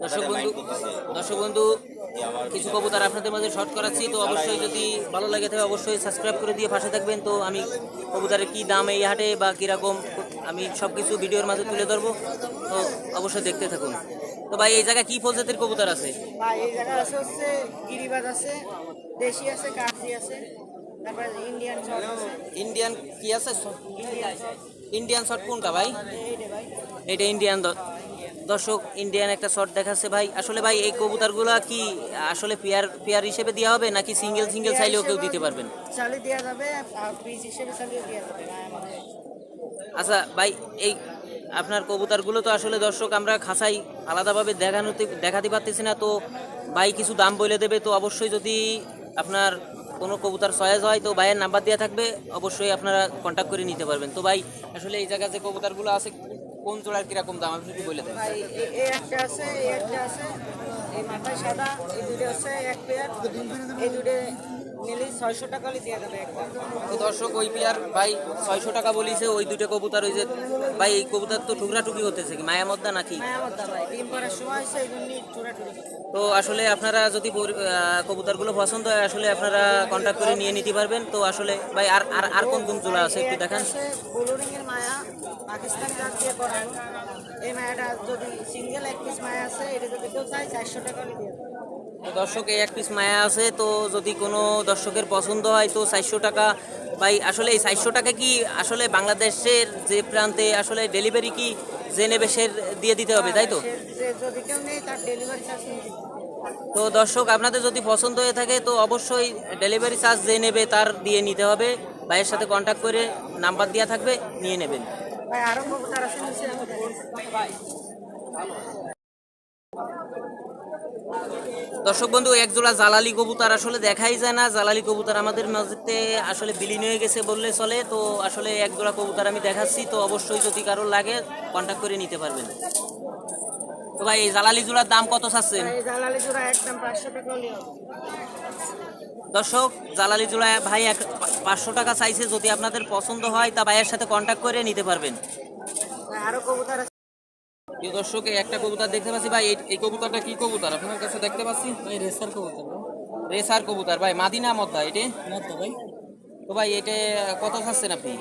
দর্শক বন্ধু কিছু কবুতর আপনাদের মাঝে শর্ট করাচ্ছি, তো অবশ্যই যদি ভালো লাগে থাকে অবশ্যই সাবস্ক্রাইব করে দিয়ে পাশে থাকবেন। তো আমি কবুতরের কি দাম এই হাটে বা কীরকম আমি সব কিছু ভিডিওর মাঝে তুলে ধরবো, তো অবশ্যই দেখতে থাকুন। তো ভাই এই জায়গায় কি প্রজাতির কবুতর আছে? ভাই এই জায়গায় আছে হচ্ছে গিরিবাজ আছে, দেশি আছে, কাঠি আছে, তারপরে ইন্ডিয়ান শর্ট আছে। ইন্ডিয়ান কি আছে? ইন্ডিয়ান শর্ট ইন্ডিয়ান শর্ট কোনটা ভাই? এইটা ভাই। এটা ইন্ডিয়ান। দর্শক ইন্ডিয়ান একটা শর্ট দেখাচ্ছে ভাই। আসলে ভাই এই কবুতরগুলা কি আসলে পেয়ার পেয়ার হিসেবে দেওয়া হবে নাকি সিঙ্গেল সিঙ্গেল চাইলেও কেউ দিতে পারবেন? চালি দেওয়া যাবে আর পিস হিসেবে চালিয়ে দেওয়া যাবে না আমাদের। আচ্ছা ভাই, এই আপনার কবুতরগুলো তো আসলে দর্শক আমরা খাঁচাই আলাদাভাবে দেখাতে পারতেছি না, তো ভাই কিছু দাম বলে দেবে। তো অবশ্যই যদি আপনার কোনো কবুতর চয়েস হয় তো ভাইয়ের নাম্বার দেওয়া থাকবে, অবশ্যই আপনারা কন্ট্যাক্ট করে নিতে পারবেন। তো ভাই আসলে এই জায়গায় যে কবুতরগুলো আছে কোন জোড়ার কিরকম দাম আপনি একটু বলে দেন ভাই এই একটা আছে, এই একটা আছে, এই মাথায় সাদা, এই দুটো হচ্ছে এক পেয়ার, এই দুটো নিলে 600 টাকা হলে দেওয়া যাবে একটা। তো দর্শক ওই পেয়ার ভাই 600 টাকা বলিছে, ওই দুটো কবুতর ওই যে ভাই এই কবুতর তো টুকরাটুকি হতেছে কি মায়া মদ্দা নাকি? মায়ামদ্দা ভাই ডিম পাড়ার সময় হচ্ছে এই জন্যই ছোটাছুটি। তো আসলে আপনারা যদি কবুতরগুলো পছন্দ হয় আসলে আপনারা কন্ট্যাক্ট করে নিয়ে নিতে পারবেন। তো আসলে ভাই আর আর আর কোন কোন জোড়া আছে একটু দেখান। ব্লু রিংয়ের মায়া পাকিস্তানি রাত দিয়ে করানো, এই মায়াটা যদি সিঙ্গেল এক পিস মায়া আছে, এটা যদি কেউ চাই 400 টাকা হলে দিয়ে দেবে। তো দর্শক এই এক পিস মায়া আছে, তো যদি কোনো দর্শকের পছন্দ হয় তো 400 টাকা। ভাই আসলে এই 400 টাকা কি আসলে বাংলাদেশের যে প্রান্তে আসলে ডেলিভারি কি যে নেবে সে দিয়ে দিতে হবে, তাই তো? যদি কেউ নেই তার ডেলিভারি চার্জ নিয়ে দিবে। তো দর্শক আপনাদের যদি পছন্দ হয়ে থাকে তো অবশ্যই ডেলিভারি চার্জ যে নেবে তার দিয়ে নিতে হবে। ভাইয়ের সাথে কন্ট্যাক্ট করে নাম্বার দেওয়া থাকবে, নিয়ে নেবেন। ভাই আরো কবুতর আছে নিচে আমি দেখাই। দর্শক বন্ধু এক জোড়া জালালি কবুতর আসলে দেখাই যায় না। জালালি কবুতর আমাদের মাঝেতে আসলে বিলীন হয়ে গেছে বললে চলে। তো আসলে এক জোড়া কবুতর আমি দেখাচ্ছি, তো অবশ্যই যদি কারোর লাগে কন্ট্যাক্ট করে নিতে পারবেন। তো ভাই এই জালালি জোড়ার দাম কত চাচ্ছেন? ভাই জালালি জোড়া একদম 500 টাকা হলে হবে। দর্শক জালালি জোড়া ভাই 500 টাকা চাইছে, যদি আপনাদের পছন্দ হয় তা ভাইয়ের সাথে কন্ট্যাক্ট করে নিতে পারবেন। ভাই আরো কবুতর আছে। প্রিয় দর্শক এই একটা কবুতর দেখতে পাচ্ছি ভাই, এই কবুতরটা কি কবুতর আপনার কাছে দেখতে পাচ্ছি? ভাই রেসার কবুতর ভাই। রেসার কবুতর ভাই, মাদিনা মদ্দা এটা? মতো ভাই। তো ভাই এটা কত চাচ্ছেন আপনি?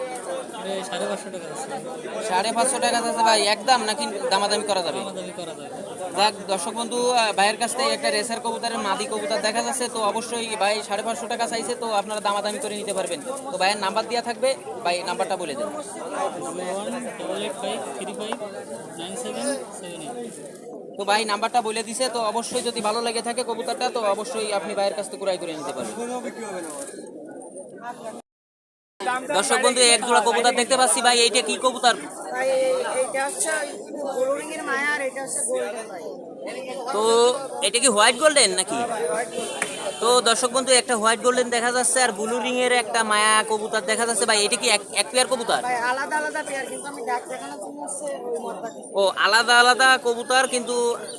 550 টাকা আছে। 550 টাকা চাচ্ছে ভাই, একদম নাকি দামাদামি করা যাবে? দামি করা যায়। যাক দর্শক বন্ধু ভাইয়ের কাছ থেকে একটা রেসার কবুতরের মাদি কবুতর দেখা যাচ্ছে, তো অবশ্যই ভাই 550 টাকা চাইছে, তো আপনারা দামাদামি করে নিতে পারবেন। তো ভাইয়ের নাম্বার দেওয়া থাকবে, ভাই নাম্বারটা বলে দেন। 01885359778। তো ভাই নাম্বারটা বলে দিছে, তো অবশ্যই যদি ভালো লেগে থাকে কবুতরটা তো অবশ্যই আপনি ভাইয়ের কাছ থেকে ক্রয় করে নিতে পারবেন। দর্শক বন্ধু এক জোড়া কবুতর দেখতে পাচ্ছি ভাই, এইটা কি কবুতর? ভাই এইটা হচ্ছে ব্লু রিংয়ের মায়া আর এটা হচ্ছে গোল্ডেন ভাই। তো এটা কি হোয়াইট গোল্ডেন নাকি? ভাই হোয়াইট গোল্ড। তো দর্শক বন্ধু একটা হোয়াইট গোল্ডেন দেখা যাচ্ছে আর ব্লু রিং এর একটা মায়া কবুতর দেখা যাচ্ছে ভাই, এটা কি এক পেয়ার কবুতর? ভাই আলাদা আলাদা পেয়ার, কিন্তু আমি ডাক দেখানোর জন্য হচ্ছে ওই মতটা ও আলাদা আলাদা কবুতর, কিন্তু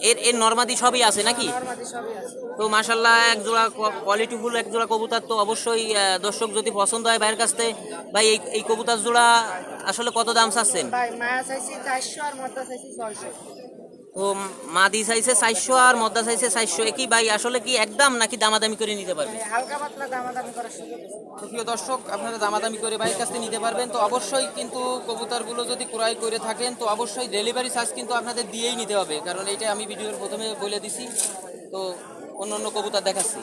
এর এর নরমাদি সবই আছে নাকি? নরমালি সবই আছে। তো মাশাল্লাহ এক জোড়া কোয়ালিটিফুল এক জোড়া কবুতর। তো অবশ্যই দর্শক যদি পছন্দ হয় ভাইয়ের কাছ থেকে, ভাই এই কবুতর জোড়া আসলে কত দাম চাচ্ছেন? ভাই মায়া চাইছি 400 আর মতটা চাইছি 600। তো মাদি চাইছে 400 আর মদ্দা চাইছে 400, একই ভাই আসলে কি একদম নাকি দামাদামি করে নিতে পারবে? হালকা পাতলা দামাদামি করার সুযোগ আছে। তো প্রিয় দর্শক আপনারা দামাদামি করে ভাইয়ের কাছ থেকে নিতে পারবেন। তো অবশ্যই কিন্তু কবুতরগুলো যদি ক্রয় করে থাকেন তো অবশ্যই ডেলিভারি চার্জ কিন্তু আপনাদের দিয়েই নিতে হবে, কারণ এইটা আমি ভিডিওর প্রথমে বলে দিছি। তো অন্য অন্য কবুতর দেখাচ্ছি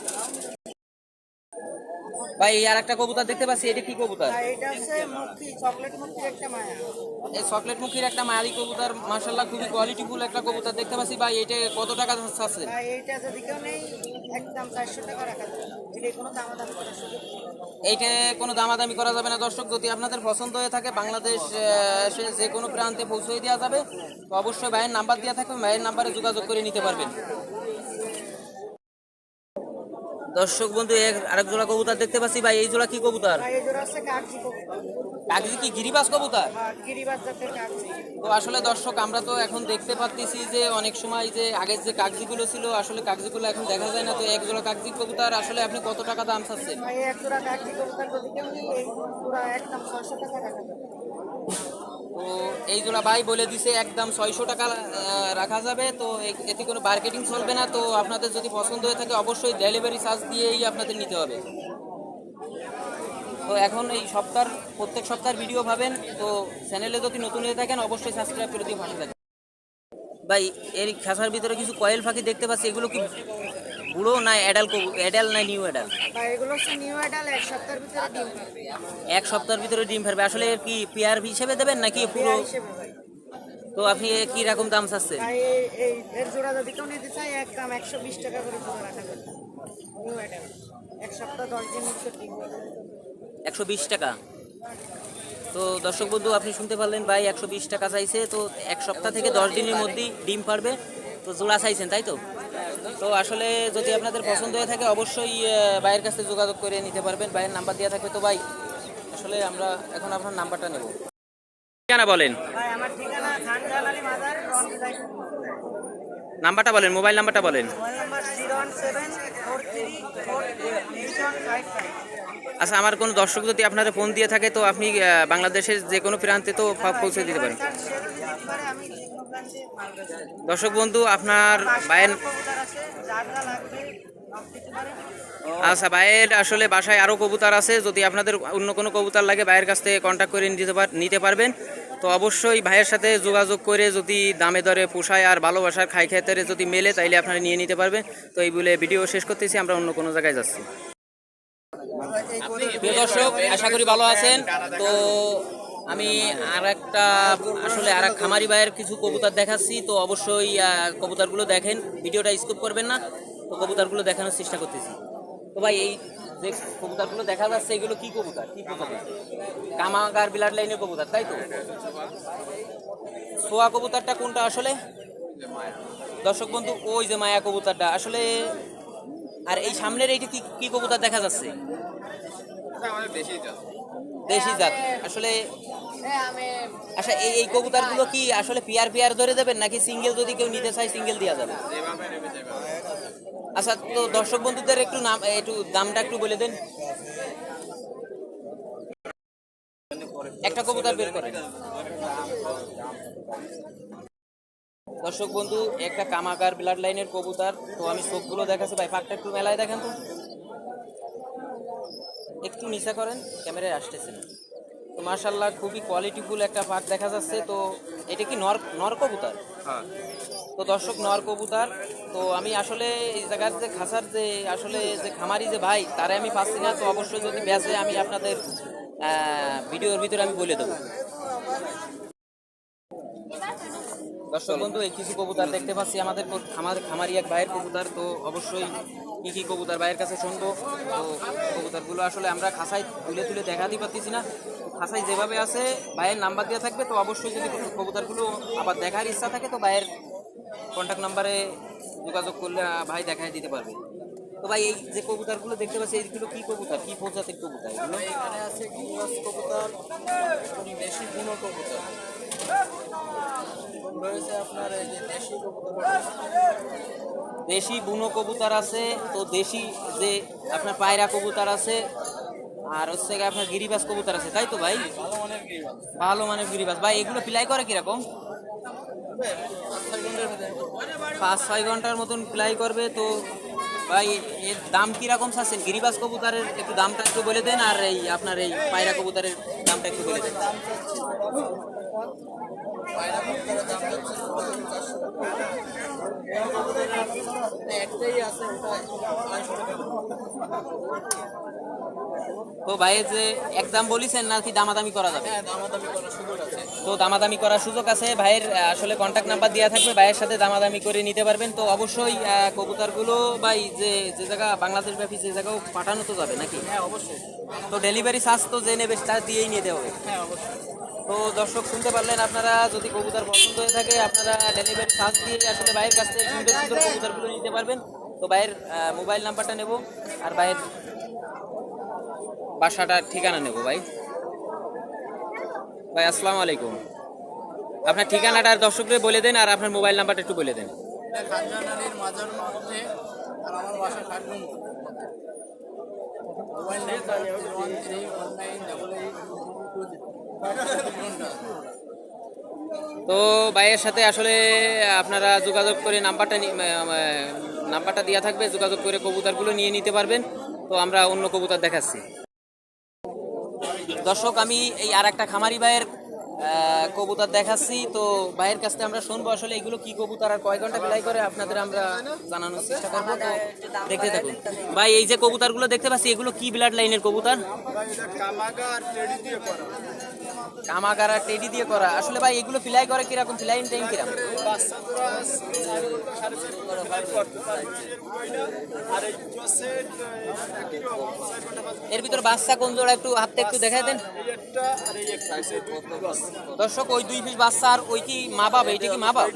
ভাই। আর একটা কবুতর দেখতে পাচ্ছি, এটা কি কবুতর? ভাই এটা হচ্ছে মুখী, চকলেট মুখী একটা মায়া। এই চকলেট মুখীর একটা মায়ারি কবুতর, মাশাআল্লাহ খুবই কোয়ালিটিফুল একটা কবুতর দেখতে পাচ্ছি ভাই। এটা কত টাকা চাচ্ছে? ভাই এইটা যদি কেউ নেই একদম 400 টাকা রাখা যাবে। এটা কোনো দামাদামি করার সুযোগ নেই। এইটা কোনো দামাদামি করা যাবে না। দর্শক যদি আপনাদের পছন্দ হয়ে থাকে বাংলাদেশ যে কোনো প্রান্তে পৌঁছে দেওয়া যাবে। তো অবশ্যই ভাইয়ের নাম্বার দেওয়া থাকবে, ভাইয়ের নাম্বারে যোগাযোগ করে নিতে পারবেন। দর্শক বন্ধু আরেক জোড়া কবুতর দেখতে পাচ্ছি ভাই, এই জোড়া কি কবুতর? ভাই এই জোড়া হচ্ছে কাগজি কবুতর। কাগজি কি গিরিবাজ কবুতর? গিরিবাজ জাতের কাগজি। তো আসলে দর্শক আমরা তো এখন দেখতে পাচ্ছি যে অনেক সময় যে আগের যে কাগজিগুলো ছিল আসলে কাগজিগুলো এখন দেখা যায় না। তো এক জোড়া কাগজি কবুতর আসলে আপনি কত টাকা দাম চাচ্ছেন? ভাই এক জোড়া কাগজি কবুতর যদি কেউ নেই এই জোড়া একদম 600 টাকা রাখা যাবে। তো এই জোড়া ভাই বলে দিছে একদম 600 টাকা রাখা যাবে। তো এতে কোনো মার্কেটিং চলবে না। তো আপনাদের যদি পছন্দ হয়ে থাকে অবশ্যই ডেলিভারি চার্জ দিয়েই আপনাদের নিতে হবে। তো এখন এই প্রত্যেক সপ্তাহের ভিডিও পাবেন। তো চ্যানেলে যদি নতুন হয়ে থাকেন অবশ্যই সাবস্ক্রাইব করে দিয়ে পাশে থাকেন। ভাই এর খাসার ভিতরে কিছু কয়েল পাখি দেখতে পাচ্ছি, এগুলো কি বুড়ো না অ্যাডাল না নিউ অ্যাডাল? বা এগুলো হচ্ছে নিউ অ্যাডাল, এক সপ্তাহের ভিতরে ডিম পারবে। এক সপ্তাহের ভিতরে ডিম পারবে। আসলে এর কি পেয়ার হিসেবে দেবেন নাকি পুরো? পেয়ার হিসেবে ভাই। তো আপনি কি রকম দাম চাচ্ছেন? ভাই এর জোড়া যদি কেউ নিতে চাই একদম 120 টাকা করে জোড়া রাখা যাবে। নিউ অ্যাডাল, এক সপ্তাহ 10 দিন ভিতরে ডিম পারবে। 120 টাকা। তো দর্শক বন্ধু আপনি শুনতে পারলেন, ভাই 120 টাকা চাইছে। তো এক সপ্তাহ থেকে 10 দিনের মধ্যেই ডিম পারবে। তো জোড়া চাইছেন তাই তো? তো আসলে যদি আপনাদের পছন্দ হয়ে থাকে অবশ্যই ভাইয়ের কাছে যোগাযোগ করে নিতে পারবেন। ভাইয়ের নাম্বার দেওয়া থাকবে। তো ভাই আসলে আমরা এখন আপনার নাম্বারটা নেব। ঠিকানা বলেন। ভাই আমার ঠিকানা খানজালালি মাজার, রনবিলাই। নাম্বারটা বলেন, মোবাইল নাম্বারটা বলেন। Mobile number 01743428155। আচ্ছা, আমার কোনো দর্শক যদি আপনাদের ফোন দিয়ে থাকে তো আপনি বাংলাদেশের যে কোনো প্রান্তে তো পৌঁছে দিতে পারেন। স্যার সে যদি দিতে পারে আমি যে কোনো প্রান্তে মাল বেচবো। দর্শক বন্ধু আপনার ভাইয়ের কবুতর আছে, যার যা লাগবে সব দিতে পারে। আচ্ছা, ভাইয়ের আসলে বাসায় আরও কবুতর আছে। যদি আপনাদের অন্য কোনো কবুতর লাগে ভাইয়ের কাছ থেকে কন্ট্যাক্ট করে নিতে পারবেন। তো অবশ্যই ভাইয়ের সাথে যোগাযোগ করে যদি দামে দরে পোষায় আর ভালোবাসার খাই খেতেরে যদি মেলে তাইলে আপনারা নিয়ে নিতে পারবেন। তো এই বলে ভিডিও শেষ করতেছি, আমরা অন্য কোনো জায়গায় যাচ্ছি। প্রিয় দর্শক আশা করি ভালো আছেন। তো আমি আর এক খামারি ভাইয়ের কিছু কবুতর দেখাচ্ছি। তো অবশ্যই কবুতরগুলো দেখেন, ভিডিওটা স্কিপ করবেন না। তো কবুতরগুলো দেখানোর চেষ্টা করতেছি। তো ভাই এই যে কবুতরগুলো দেখা যাচ্ছে এগুলো কি কবুতর, কি প্রজাতির? কামাগার ব্লাড লাইনের কবুতর তাই তো? সোয়া কবুতরটা কোনটা আসলে? দর্শক বন্ধু ওই যে মায়া কবুতরটা আসলে। আর এই সামনের এইটা কি কবুতর দেখা যাচ্ছে? দেশি জাত আসলে। আচ্ছা, এই কবুতরগুলো কি আসলে পেয়ার ধরে দেবেন নাকি সিঙ্গেল যদি কেউ নিতে চায় সিঙ্গেল দেওয়া যাবে? আচ্ছা, তো দর্শক বন্ধুদের একটু দামটা একটু বলে দেন। একটা কবুতর বের করেন। দর্শক বন্ধু একটা কামাকার ব্লাড লাইনের কবুতর। তো আমি চোখগুলো দেখাচ্ছি ভাই, পাকটা একটু মেলায় দেখেন তো, একটু নিচা করেন, ক্যামেরায় আসতেছে না। তো মাশাআল্লাহ খুবই কোয়ালিটিফুল একটা পাক দেখা যাচ্ছে। তো এটা কি নর কবুতর? তো দর্শক নর কবুতর। তো আমি আসলে এই জায়গার যে খাসার যে আসলে যে খামারি যে ভাই তারে আমি পাচ্ছি না। তো অবশ্যই যদি বেঁচে আমি আপনাদের ভিডিওর ভিতরে আমি বলে দেবো। দর্শক বন্ধু এই কিছু কবুতর দেখতে পাচ্ছি আমাদের খামারি এক ভাইয়ের কবুতর। তো অবশ্যই কি কবুতর ভাইয়ের কাছে শুনবো। তো কবুতরগুলো আসলে আমরা খাসায় তুলে দেখাতে পারতেছি না। খাসায় যেভাবে আছে ভাইয়ের নাম্বার দেওয়া থাকবে। তো অবশ্যই যদি কবুতরগুলো আবার দেখার ইচ্ছা থাকে তো ভাইয়ের কন্ট্যাক্ট নাম্বারে যোগাযোগ করলে ভাই দেখাই দিতে পারবে। তো ভাই এই যে কবুতরগুলো দেখতে পাচ্ছি এইগুলো কি কবুতর, কি প্রজাতির কবুতর এগুলো? এখানে আছে গিরিবাজ কবুতর, দেশি বুনো কবুতর রয়েছে। আপনার এই যে দেশি কবুতর, দেশি বুনো কবুতর আছে। তো দেশি যে আপনার পায়রা কবুতর আছে, আর হচ্ছে আপনার গিরিবাজ কবুতর আছে তাই তো ভাই? ভালো মানের গিরিবাজ, ভালো মানের গিরিবাজ। ভাই এগুলো ফ্লাই করে কিরকম? 5-6 ঘন্টার মতন ফ্লাই করবে। তো ভাই এর দাম কিরকম চাচ্ছেন? গিরিবাজ কবুতরের একটু দামটা একটু বলে দেন, আর এই আপনার এই পায়রা কবুতরের দামটা একটু বলে দেন। একটাই আছে ওটা 250 টাকা। তো ভাইয়ের যে একদম বলেছেন নাকি দামাদামি করা যাবে? হ্যাঁ, দামাদামি করার সুযোগ আছে। তো দামাদামি করার সুযোগ আছে। ভাইয়ের আসলে কন্ট্যাক্ট নাম্বার দেওয়া থাকবে, ভাইয়ের সাথে দামাদামি করে নিতে পারবেন। তো অবশ্যই কবুতরগুলো ভাই যে জায়গা বাংলাদেশ ব্যাপী যে জায়গাও পাঠানো তো যাবে নাকি? হ্যাঁ অবশ্যই। তো ডেলিভারি চার্জ তো যে নেবে তা দিয়েই নিতে হবে। হ্যাঁ অবশ্যই। তো দর্শক শুনতে পারলেন, আপনারা যদি কবুতর পছন্দ হয়ে থাকে আপনারা ডেলিভারি চার্জ দিয়ে আসলে ভাইয়ের কাছ থেকে সুন্দর সুন্দর কবুতরগুলো নিতে পারবেন। তো ভাইয়ের মোবাইল নাম্বারটা নেব আর ভাইয়ের বাসাটার ঠিকানা নেব। ভাই আসসালামু আলাইকুম। আপনার ঠিকানাটা দর্শকদের বলে দেন আর আপনার মোবাইল নাম্বারটা একটু বলে দেন। খানজালালির মাজার মধ্যে, আর আমার বাসা কাটগুন। Mobile number 013198822। তো ভাইয়ের সাথে আসলে আপনারা যোগাযোগ করে নাম্বারটা দেওয়া থাকবে, যোগাযোগ করে কবুতরগুলো নিয়ে নিতে পারবেন। তো আমরা অন্য কবুতর দেখাচ্ছি। দর্শক, আমি এই আর একটা খামারি ভাইয়ের কবুতর দেখাচ্ছি। তো ভাইয়ের কাছ থেকে আমরা শুনবো আসলে এগুলো কি কবুতর আর কয় ঘন্টা বিলাই করে আপনাদের আমরা জানানোর চেষ্টা করবো। তো দেখতে থাকুন। ভাই, এই যে কবুতরগুলো দেখতে পাচ্ছি এগুলো কি ব্লাড লাইনের কবুতর? কামাগার আর টেডি দিয়ে করা। আসলে ভাই এগুলো ফিলাই করে কিরকম, ফিলাইন টাইম কিরকম? এর ভিতর বাচ্চা কোন জোড়া একটু হাতে একটু দেখাই দেন দর্শক। ওই 2 পিস বাচ্চা আর ওই কি মা বাবা? এটা কি মা বাবা?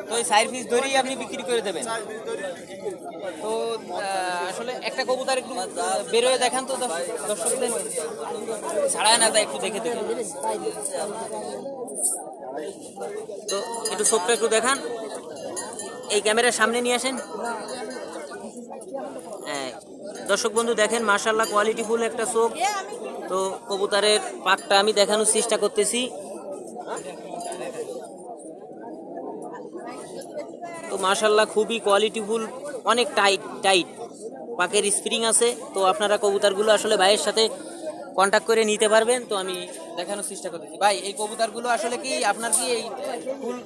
তো এই 4 পিস ধরেই আপনি বিক্রি করে দেবেন। তো আসলে একটা কবুতর একটু বেরোয় দেখান তো দর্শকদের, ছাড়ায় না যায় একটু দেখে দেখে। তো একটু চোখটা একটু দেখান, এই ক্যামেরার সামনে নিয়ে আসেন। হ্যাঁ দর্শক বন্ধু দেখেন, মাশাআল্লাহ কোয়ালিটিফুল একটা চোখ। তো কবুতরের পাকটা আমি দেখানোর চেষ্টা করতেছি। তো মাশাআল্লাহ খুবই কোয়ালিটিফুল, অনেক টাইট পাকের স্প্রিং আছে। তো আপনারা কবুতরগুলো আসলে ভাইয়ের সাথে কন্ট্যাক্ট করে নিতে পারবেন। তো আমি দেখানোর চেষ্টা করতেছি। ভাই, এই কবুতরগুলো আসলে কি আপনার কি এই ফুল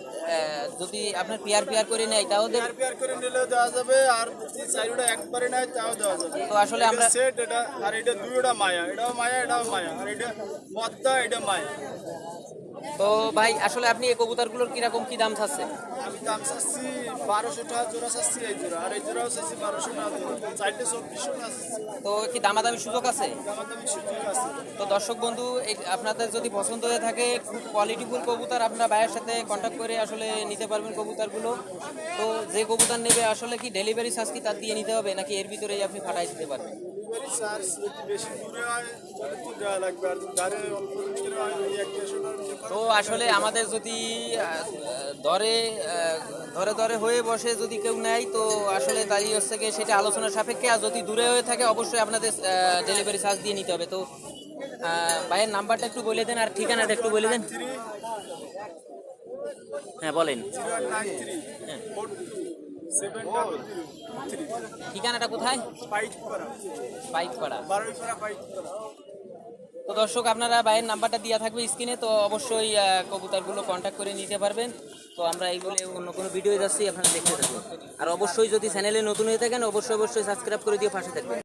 যদি আপনার পেয়ার করে নেয় তাও পেয়ার করে নিলেও দেওয়া যাবে, আর যদি চাইরোটা একবারে নেয় তাও দেওয়া যাবে। তো আসলে আমরা সেট এটা, আর এটা দুইটা মায়া, এটাও মায়া এটাও মায়া, আর এটা পদ্মা এটা মায়া। তো ভাই আসলে আপনি এই কবুতরগুলোর কিরকম কি দাম চাচ্ছেন? আমি দাম চাচ্ছি 1200 টাকা জোড়া চাচ্ছি, এই জোড়া, আর এই জোড়াও চাচ্ছি 1200 টাকা জোড়া, 42400 টাকা চাচ্ছি। তো কি দামাদামি সুযোগ আছে? দামাদামি সুযোগ আছে। তো দর্শক বন্ধু, আপনাদের যদি পছন্দ হয়ে থাকে খুব কোয়ালিটিফুল কবুতর, আপনারা ভাইয়ের সাথে কন্ট্যাক্ট করে আসলে নিতে পারবেন কবুতরগুলো। তো যে কবুতর নেবে আসলে কি ডেলিভারি চার্জ কি তার দিয়ে নিতে হবে, নাকি এর ভিতরেই আপনি ফাটাই দিতে পারবেন? ডেলিভারি চার্জ যদি বেশি দূরে হয় তাহলে তো দেওয়া লাগবে, আর গাড়ি অল্প ভিতরে হয় ওই 1-150 টাকা। তো আসলে আমাদের যদি ধরে ধরে হয়ে বসে যদি কেউ নেয়, তো আসলে তাই হচ্ছে গিয়ে সেটা আলোচনার সাপেক্ষে। আর যদি দূরে হয়ে থাকে অবশ্যই আপনাদের ডেলিভারি চার্জ দিয়ে নিতে হবে। তো ভাইয়ের নাম্বারটা একটু বলে দেন আর ঠিকানাটা একটু বলে দেন। হ্যাঁ বলেন। 093427273। ঠিকানাটা কোথায়? পাইকপাড়া। তো দর্শক, আপনারা ভাইয়ের নাম্বারটা দেওয়া থাকবে স্ক্রিনে। তো অবশ্যই কবুতরগুলো কন্ট্যাক্ট করে নিতে পারবেন। তো আমরা এই বলে অন্য কোনো ভিডিও যাচ্ছি, আপনারা দেখতে থাকবেন। আর অবশ্যই যদি চ্যানেলে নতুন হয়ে থাকেন অবশ্যই সাবস্ক্রাইব করে দিয়ে পাশে থাকবেন।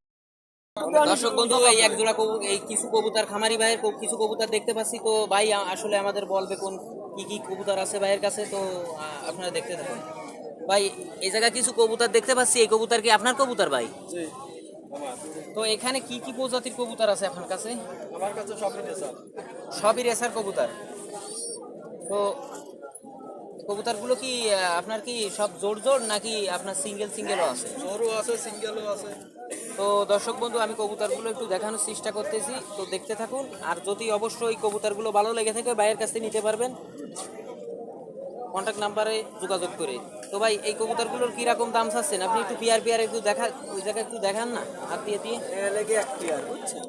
দর্শক বন্ধু, এই এক জোড়া এই কিছু কবুতর খামারি ভাইয়ের কিছু কবুতর দেখতে পাচ্ছি। তো ভাই আসলে আমাদের বলবে কোন কি কবুতর আছে ভাইয়ের কাছে। তো আপনারা দেখতে থাকুন। ভাই, এই জায়গায় কিছু কবুতর দেখতে পাচ্ছি, এই কবুতর কি আপনার কবুতর ভাই? তো এখানে কি প্রজাতির কবুতর আছে আপনার কাছে? আমার কাছে সবই রেসার কবুতর। তো কবুতরগুলো কি আপনার কি সব জোড় নাকি আপনার সিঙ্গেলও আছে? জোড়ও আছে, সিঙ্গেলও আছে। তো দর্শক বন্ধু, আমি কবুতরগুলো একটু দেখানোর চেষ্টা করতেছি, তো দেখতে থাকুন। আর যদি অবশ্যই কবুতরগুলো ভালো লেগে থাকে ভাইয়ের কাছ থেকে নিতে পারবেন কন্ট্যাক্ট নাম্বারে যোগাযোগ করে। তো ভাই, এই কবুতরগুলোর কিরকম দাম চাচ্ছেন আপনি? একটু পেয়ার একটু দেখা, ওই জায়গায় একটু দেখান না হাত দিয়ে। লেগে এক পেয়ার, বুঝছেন?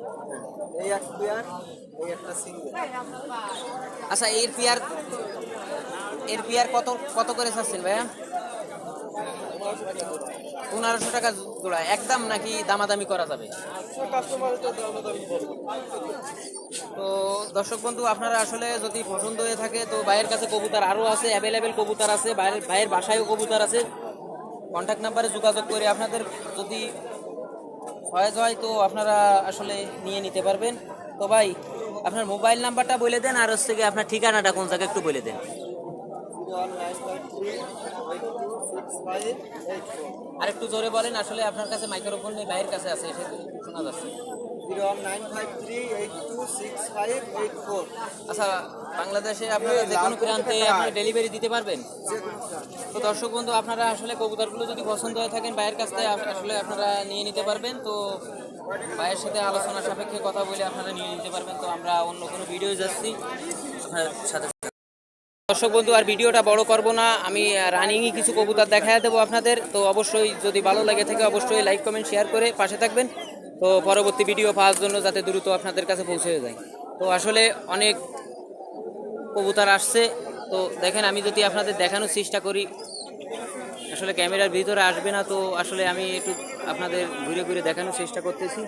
এই এক পেয়ার, এই একটা সিঙ্গেল। আচ্ছা, এর পেয়ার কত করে চাচ্ছেন ভাইয়া? 1500 টাকা জোড়া একদম, নাকি দামাদামি করা যাবে? তো দর্শক বন্ধু, আপনারা আসলে যদি পছন্দ হয়ে থাকে তো ভাইয়ের কাছে কবুতর আরও আছে, অ্যাভেলেবেল কবুতর আছে, ভাইয়ের বাসায়ও কবুতর আছে। কন্ট্যাক্ট নাম্বারে যোগাযোগ করে আপনাদের যদি সহজ হয় তো আপনারা আসলে নিয়ে নিতে পারবেন। তো ভাই, আপনার মোবাইল নাম্বারটা বলে দেন, আর হচ্ছে গিয়ে আপনার ঠিকানাটা কোন জায়গায় একটু বলে দেন। 01953826584। আর একটু জোরে বলেন, আসলে আপনার কাছে মাইক্রোফোন নেই, ভাইয়ের কাছে আছে, এটা শোনা যাচ্ছে। 01953826584। আচ্ছা, বাংলাদেশে আপনারা যে কোনো প্রান্তে আপনি ডেলিভারি দিতে পারবেন? তো দর্শক বন্ধু, আপনারা আসলে কবুতরগুলো যদি পছন্দ হয়ে থাকেন ভাইয়ের কাছ থেকে আসলে আপনারা নিয়ে নিতে পারবেন। তো ভাইয়ের সাথে আলোচনা সাপেক্ষে কথা বলে আপনারা নিয়ে নিতে পারবেন। তো আমরা অন্য কোনো ভিডিও যাচ্ছি আপনার সাথে। দর্শক বন্ধু, আর ভিডিওটা বড় করব না, আমি রানিংই কিছু কবুতর দেখায় দেবো আপনাদের। তো অবশ্যই যদি ভালো লাগে থাকে অবশ্যই লাইক কমেন্ট শেয়ার করে পাশে থাকবেন। তো পরবর্তী ভিডিও পাওয়ার জন্য যাতে দ্রুত আপনাদের কাছে পৌঁছে যায়। তো আসলে অনেক কবুতর আসছে। তো দেখেন আমি যদি আপনাদের দেখানোর চেষ্টা করি, আসলে ক্যামেরার ভিতরে আসবে না, তো আসলে আমি একটু আপনাদের ঘুরে ঘুরে দেখানোর চেষ্টা করতেছি।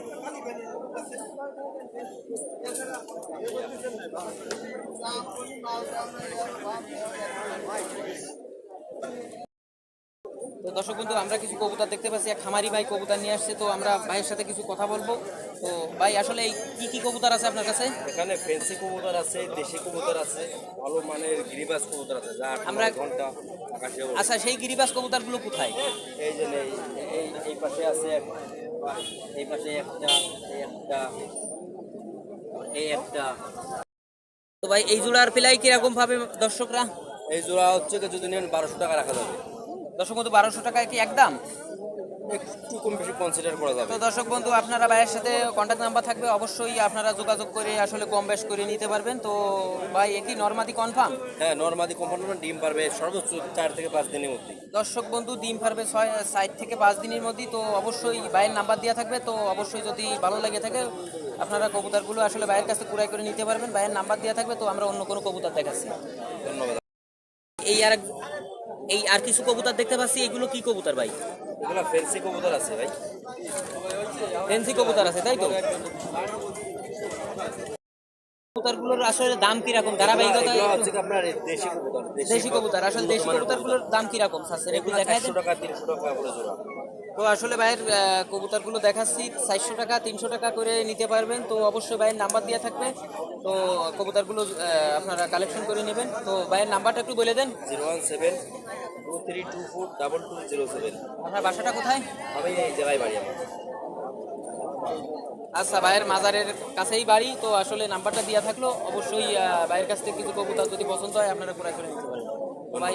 তো দর্শক বন্ধু, আমরা কিছু কবুতর দেখতে পাচ্ছি, এক খামারি ভাই কবুতর নিয়ে আসছে, তো আমরা ভাইয়ের সাথে কিছু কথা বলবো। তো ভাই আসলে এই কি কি কবুতর আছে আপনার কাছে? এখানে ফেন্সি কবুতর আছে, দেশি কবুতর আছে, ভালো মানের গিরিবাজ কবুতর আছে যা আমরা- ঘন্টা আকাশে ওড়ে। আচ্ছা, সেই গিরিবাজ কবুতরগুলো কোথায়? এই যে এই পাশে আছে এই পাশে একটা, এই একটা, এই একটা। তো ভাই এই জোড়ার প্লাই কিরকম ভাবে দর্শকরা? এই জোড়া হচ্ছে কি যদি নেন 1200 টাকা রাখা যাবে। দর্শক বন্ধু 1200 টাকায় কি একদম? একটু কম বেশি কনসিডার করা যাবে। তো দর্শক বন্ধু, আপনারা ভাইয়ের সাথে কন্ট্যাক্ট নাম্বার থাকবে, অবশ্যই আপনারা যোগাযোগ করে আসলে কম বেশ করে নিতে পারবেন। তো ভাই একই নরমাদি কনফার্ম? হ্যাঁ, নরমাদি কোম্পানির ডিম পারবে সর্বোচ্চ 4 থেকে 5 দিনের মধ্যে। দর্শক বন্ধু, ডিম পারবে 6 থেকে 5 দিনের মধ্যে। তো অবশ্যই ভাইয়ের নাম্বার দেওয়া থাকবে, তো অবশ্যই যদি ভালো লেগে থাকে আপনারা কবুতরগুলো আসলে ভাইয়ের কাছে কুড়াই করে নিতে পারবেন। ভাইয়ের নাম্বার দেওয়া থাকবে। তো আমরা অন্য কোনো কবুতর দেখাচ্ছি। ধন্যবাদ। এই আর কিছু কবুতর দেখতে পাচ্ছি, এগুলো কি কবুতর ভাই? এগুলো ফেন্সি কবুতর আছে ভাই। ফেন্সি কবুতর আছে তাই তো? কবুতরগুলোর আসলে দাম কিরকম ধারাবাহিকতা? এগুলো হচ্ছে কি আপনার দেশি কবুতর। দেশি কবুতর, আসলে দেশি কবুতরগুলোর দাম কিরকম স্যার? এগুলো দেখায় দেন। 100 টাকা 300 টাকা করে জোড়া। তো আসলে ভাইয়ের কবুতরগুলো দেখাচ্ছি, 400 টাকা 300 টাকা করে নিতে পারবেন। তো অবশ্যই ভাইয়ের নাম্বার দেওয়া থাকবে, তো কবুতরগুলো আপনারা কালেকশন করে নেবেন। তো ভাইয়ের নাম্বারটা একটু বলে দেন। 01723242207। আপনার বাসাটা কোথায়? আমি এই জায়গায় বাড়ি আমার। আচ্ছা, ভাইয়ের মাজারের কাছেই বাড়ি। তো আসলে নাম্বারটা দেওয়া থাকলো, অবশ্যই ভাইয়ের কাছ থেকে কিছু কবুতর যদি পছন্দ হয় আপনারা ক্রয় করে নিতে পারেন। তো ভাই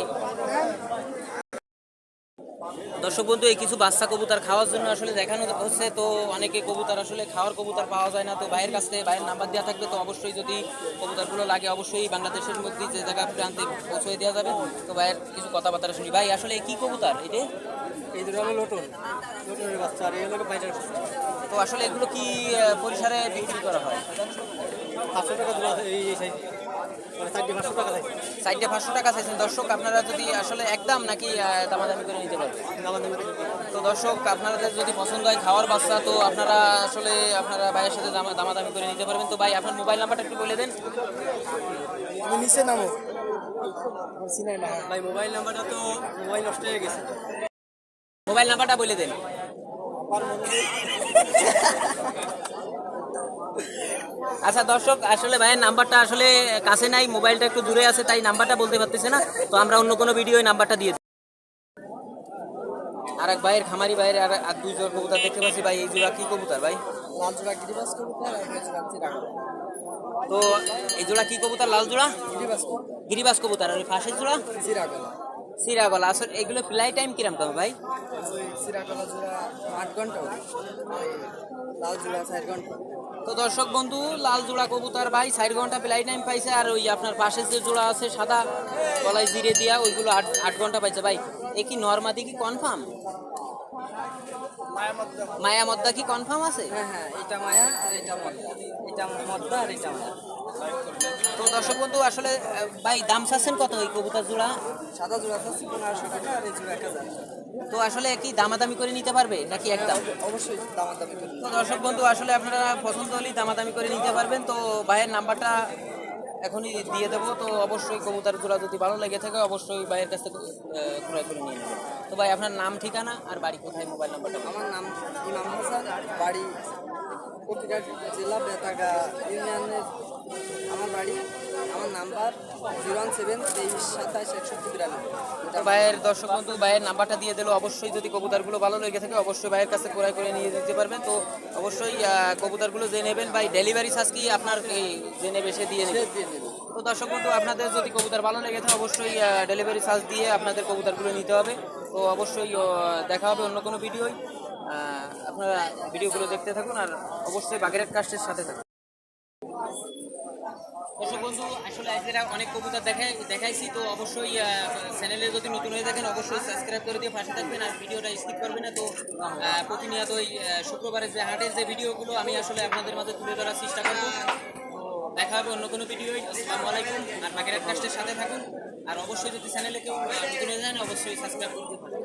দর্শক বন্ধু, এই কিছু বাচ্চা কবুতর খাওয়ার জন্য আসলে দেখানো হচ্ছে। তো অনেকে কবুতর আসলে খাওয়ার কবুতর পাওয়া যায় না, তো ভাইয়ের কাছ থেকে ভাইয়ের নাম্বার দেওয়া থাকবে। তো অবশ্যই যদি কবুতরগুলো লাগে অবশ্যই বাংলাদেশের মধ্যে যে জায়গা প্রান্তে পৌঁছে দেওয়া যাবে। তো ভাইয়ের কিছু কথাবার্তা শুনি। ভাই আসলে কি কবুতর এটা? এই দুটো হলো লোটন, লোটনের বাচ্চা, আর এই হলো বাইটার বাচ্চা। তো আসলে এগুলো কি পরিসরে বিক্রি করা হয়? 500 টাকা জোড়া এই সাইজ, মানে 500 টাকা চাইছে। সাইডে 500 টাকা চাইছেন। দর্শক আপনারা যদি আসলে একদম নাকি দামাদামি করে নিতে পারবেন? তো দর্শক, আপনাদের যদি পছন্দ হয় খাওয়ার বাচ্চা, তো আপনারা আসলে আপনারা ভাইয়ের সাথে দামাদামি করে নিতে পারবেন। তো ভাই আপনার মোবাইল নাম্বারটা একটু বলে দেন। তুমি নিচে নামো ভাই। মোবাইল নাম্বারটা তো মোবাইল নষ্ট হয়ে গেছে। মোবাইল নাম্বারটা বলে দেন। আচ্ছা দর্শক, আসলে ভাইয়ের নাম্বারটা আসলে কাছে নাই, মোবাইলটা একটু দূরে আছে, তাই নাম্বারটা বলতে পারতেছে না। তো আমরা অন্য কোনো ভিডিওয় নাম্বারটা দিয়ে দিই। আর এক ভাইয়ের খামারি ভাইয়ের আর দুই জোড়া কবুতর দেখতে পাচ্ছি। ভাই এই জোড়া কি কবুতর ভাই? লাল জোড়া গিরিবাস কবুতর আর এই জোড়া চিরাগলা তো এই জোড়া কি কবুতর? লাল জোড়া গিরিবাস গিরিবাস কবুতর, আর ওই পাশের জোড়া চিরাগলা সিরাগলা। আসলে এগুলো ফ্লাই টাইম কিরম কবে ভাই? ওই চিরাগলা জোড়া 8 ঘন্টা হবে, লাল জোড়া 4 ঘন্টা। তো দর্শক বন্ধু, লাল জোড়া কবুতর ভাই 4 ঘন্টা ফ্লাই টাইম পাইছে, আর ওই আপনার পাশের যে জোড়া আছে সাদা গলায় জিরে দিয়া, ওইগুলো 8 ঘন্টা পাইছে। ভাই এ কি নরমাদি কি কনফার্ম? মায়া মদ্দা কি কনফার্ম আছে? হ্যাঁ হ্যাঁ, এটা মায়া আর এটা মদ্দা, এটা মদ্দা আর এটা মায়া। তো দর্শক বন্ধু, আসলে ভাই দাম চাচ্ছেন কত ওই কবুতর জোড়া? সাদা জোড়া আছে 1500 টাকা আর এই জোড়া 1000। তো আসলে কি দামাদামি করে নিতে পারবে নাকি একদম? অবশ্যই দামাদামি করুন। তো দর্শক বন্ধু, আসলে আপনারা পছন্দ হলেই দামাদামি করে নিতে পারবেন। তো ভাইয়ের নাম্বারটা এখনই দিয়ে দেবো। তো অবশ্যই কবুতর জোড়া যদি ভালো লেগে থাকে অবশ্যই ভাইয়ের কাছ থেকে ক্রয় করে নিয়ে নেবেন। তো ভাই আপনার নাম, ঠিকানা আর বাড়ি কোথায়, মোবাইল নাম্বারটা বলুন। আমার নাম ইমাম হাসান, বাড়ি কটিঘাট জেলা বেতাগা ইউনিয়নের আমার বাড়ি। আমার নাম্বার 01723276192। তো ভাইয়ের দর্শক বন্ধু, ভাইয়ের নাম্বারটা দিয়ে দিল। অবশ্যই যদি কবুতরগুলো ভালো লেগে থাকে অবশ্যই ভাইয়ের কাছে ক্রয় করে নিয়ে যেতে পারবেন। তো অবশ্যই কবুতরগুলো যে নেবেন ভাই, ডেলিভারি চার্জ কি আপনার যে নেবে সে দিয়ে নেবে? তো দর্শক বন্ধু, আপনাদের যদি কবুতর ভালো লেগে থাকে অবশ্যই ডেলিভারি চার্জ দিয়ে আপনাদের কবুতরগুলো নিতে হবে। তো অবশ্যই দেখা হবে অন্য কোনো ভিডিওয়। আপনারা ভিডিওগুলো দেখতে থাকুন আর অবশ্যই বাগেরহাট কাস্টের সাথে থাকুন। দর্শক বন্ধু, আসলে আজকের অনেক কবুতর দেখাইছি। তো অবশ্যই চ্যানেলে যদি নতুন হয়ে থাকেন অবশ্যই সাবস্ক্রাইব করে দিয়ে পাশে থাকবেন আর ভিডিওটা স্কিপ করবেন না। তো প্রতিনিয়ত ওই শুক্রবারের যে হাটের যে ভিডিওগুলো আমি আসলে আপনাদের মাঝে তুলে ধরার চেষ্টা করবো। তো দেখা হবে অন্য কোনো ভিডিও। আসসালামু আলাইকুম। আর বাকিরা ট্রাস্টের সাথে থাকুন। আর অবশ্যই যদি চ্যানেলে কেউ নতুন হয়ে যায় অবশ্যই সাবস্ক্রাইব করতে পারেন।